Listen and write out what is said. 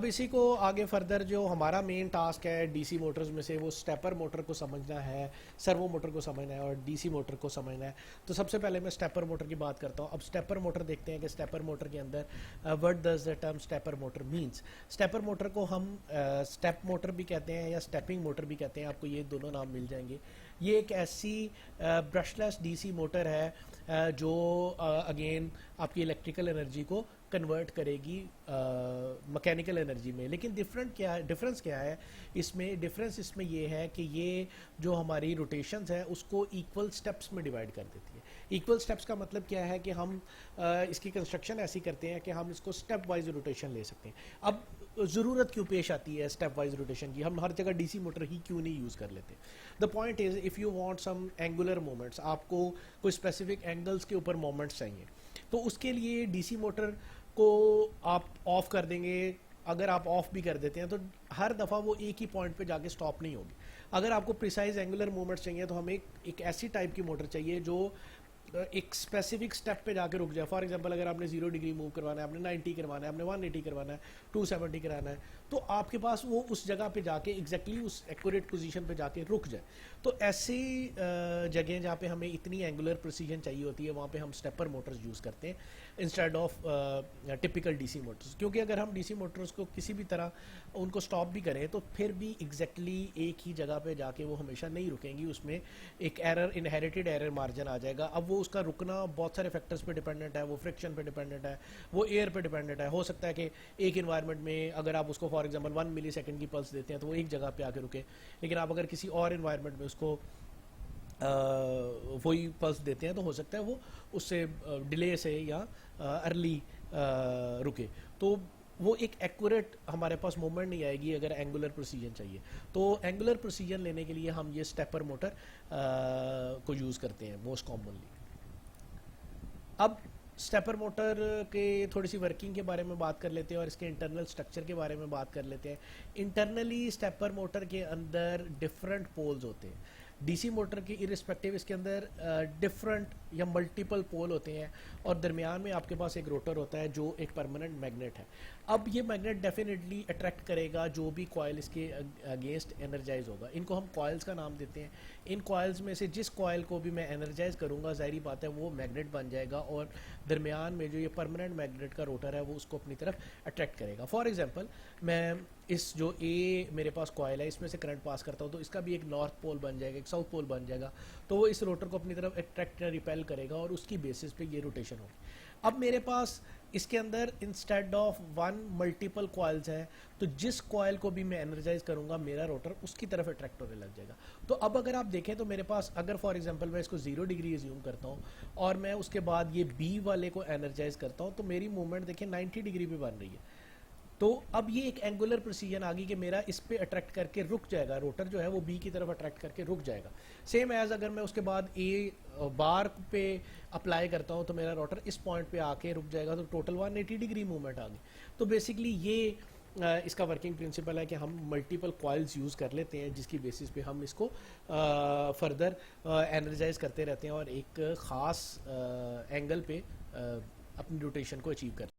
اب اسی کو آگے فردر جو ہمارا مین ٹاسک ہے ڈی سی موٹرز میں سے، وہ سٹیپر موٹر کو سمجھنا ہے، سرو موٹر کو سمجھنا ہے اور ڈی سی موٹر کو سمجھنا ہے. تو سب سے پہلے میں سٹیپر موٹر کی بات کرتا ہوں. اب سٹیپر موٹر دیکھتے ہیں کہ سٹیپر موٹر کے اندر what does the term stepper motor means. Stepper motor کو ہم سٹیپ موٹر بھی کہتے ہیں یا سٹیپنگ موٹر بھی کہتے ہیں، آپ کو یہ دونوں نام مل جائیں گے. یہ ایک ایسی برش لیس ڈی سی موٹر ہے جو اگین آپ کی الیکٹریکل انرجی کو کنورٹ کرے گی مکینیکل انرجی میں. لیکن ڈفرنس کیا ہے اس میں؟ ڈفرنس اس میں یہ ہے کہ یہ جو ہماری روٹیشنز ہے اس کو ایکول سٹیپس میں ڈیوائیڈ کر دیتی ہے. ایکول سٹیپس کا مطلب کیا ہے کہ ہم اس کی کنسٹرکشن ایسی کرتے ہیں کہ ہم اس کو سٹیپ وائز روٹیشن لے سکتے ہیں. اب ضرورت کیوں پیش آتی ہے سٹیپ وائز روٹیشن کی؟ ہم ہر جگہ ڈی سی موٹر ہی کیوں نہیں یوز کر لیتے؟ The point is if you want some Angular moments, آپ کو کوئی اسپیسیفک اینگلس کے اوپر مومنٹس چاہیے، تو اس کے لیے ڈی سی موٹر کو آپ آف کر دیں گے. اگر آپ آف بھی کر دیتے ہیں تو ہر دفعہ وہ ایک ہی پوائنٹ پہ جا کے سٹاپ نہیں ہوگی. اگر آپ کو پریسائز اینگولر موومنٹس چاہیے تو ہمیں ایک ایسی ٹائپ کی موٹر چاہیے جو ایک اسپیسیفک سٹیپ پہ جا کے رک جائے. فار ایگزامپل اگر آپ نے 0 ڈگری موو کروانا ہے، آپ نے 90 کروانا ہے، آپ نے 180 کروانا ہے، 270 کرانا ہے، تو آپ کے پاس وہ اس جگہ پہ جا کے ایگزیکٹلی اس ایکوریٹ پوزیشن پہ جا کے رک جائے. تو ایسی جگہیں جہاں پہ ہمیں اتنی اینگولر پریسیجن چاہیے ہوتی ہے وہاں پہ ہم سٹیپر موٹرز یوز کرتے ہیں instead of typical D C motors. کیونکہ اگر ہم ڈی سی موٹرز کو کسی بھی طرح ان کو سٹاپ بھی کریں تو پھر بھی ایگزیکٹلی ایک ہی جگہ پہ جا کے وہ ہمیشہ نہیں رکیں گی. اس میں ایک ایرر، انہیریٹڈ ایرر مارجن آ جائے گا. اب وہ اس کا رکنا بہت سارے فیکٹرز پہ ڈیپینڈنٹ ہے. وہ فرکشن پہ ڈیپینڈنٹ ہے، وہ ایئر پہ ڈیپینڈنٹ ہے. ہو سکتا ہے کہ ایک انوائرمنٹ میں اگر آپ اس کو فار ایگزامپل 1 ملی سیکنڈ کی پلس دیتے ہیں تو وہ ایک جگہ پہ آ کے رکے، لیکن آپ اگر کسی اور انوائرمنٹ میں اس کو وہی پلس دیتے ہیں تو ہو سکتا ہے وہ اس سے ڈیلے سے یا ارلی رکے. تو وہ ایک ایکوریٹ ہمارے پاس موومنٹ نہیں آئے گی اگر اینگولر پروسیجن چاہیے. تو اینگولر پروسیجن لینے کے لیے ہم یہ سٹیپر موٹر کو یوز کرتے ہیں موسٹ کامنلی. اب سٹیپر موٹر کے تھوڑی سی ورکنگ کے بارے میں بات کر لیتے ہیں اور اس کے انٹرنل سٹرکچر کے بارے میں بات کر لیتے ہیں. انٹرنلی سٹیپر موٹر کے اندر ڈفرنٹ پولز ہوتے ہیں. ڈی سی موٹر کی ارسپیکٹیو اس کے اندر ڈفرنٹ یا ملٹیپل پول ہوتے ہیں اور درمیان میں آپ کے پاس ایک روٹر ہوتا ہے جو ایک پرماننٹ میگنیٹ ہے. اب یہ میگنیٹ ڈیفینیٹلی اٹریکٹ کرے گا جو بھی کوائل اس کے اگینسٹ انرجائز ہوگا. ان کو ہم کوائلز کا نام دیتے ہیں. ان کوائلز میں سے جس کوائل کو بھی میں انرجائز کروں گا ظاہری بات ہے وہ میگنیٹ بن جائے گا اور درمیان میں جو یہ پرماننٹ میگنیٹ کا روٹر ہے وہ اس کو اپنی طرف اٹریکٹ کرے گا. فار ایگزامپل میں اس جو اے میرے پاس کوائل ہے اس میں سے کرنٹ پاس کرتا ہوں تو اس کا بھی ایک نارتھ پول بن جائے گا، ایک ساؤتھ پول بن جائے گا. تو وہ اس روٹر کو اپنی طرف اٹریکٹ یا ریپیل کرے گا اور اس کی بیسس پہ یہ روٹیشن ہوگی. اب میرے پاس اس کے اندر انسٹیڈ آف 1 ملٹیپل کوائلز ہیں تو جس کوائل کو بھی میں انرجائز کروں گا میرا روٹر اس کی طرف اٹریکٹ ہونے لگ جائے گا. تو اب اگر آپ دیکھیں تو میرے پاس اگر فار ایگزامپل میں اس کو 0 ڈگری ایزیوم کرتا ہوں اور میں اس کے بعد یہ بی والے کو انرجائز کرتا ہوں تو میری موومنٹ دیکھیں 90 ڈگری پہ بن رہی ہے. تو اب یہ ایک اینگولر پروسیجن آ گئی کہ میرا اس پہ اٹریکٹ کر کے رک جائے گا، روٹر جو ہے وہ بی کی طرف اٹریکٹ کر کے رک جائے گا. سیم ایز اگر میں اس کے بعد اے بار پہ اپلائی کرتا ہوں تو میرا روٹر اس پوائنٹ پہ آ کے رک جائے گا. تو ٹوٹل 180 ڈگری موومنٹ آ گئی. تو بیسکلی یہ اس کا ورکنگ پرنسپل ہے کہ ہم ملٹیپل کوائلز یوز کر لیتے ہیں جس کی بیسس پہ ہم اس کو فردر انرجائز کرتے رہتے ہیں اور ایک خاص اینگل پہ اپنی روٹیشن کو اچیو کرتے ہیں.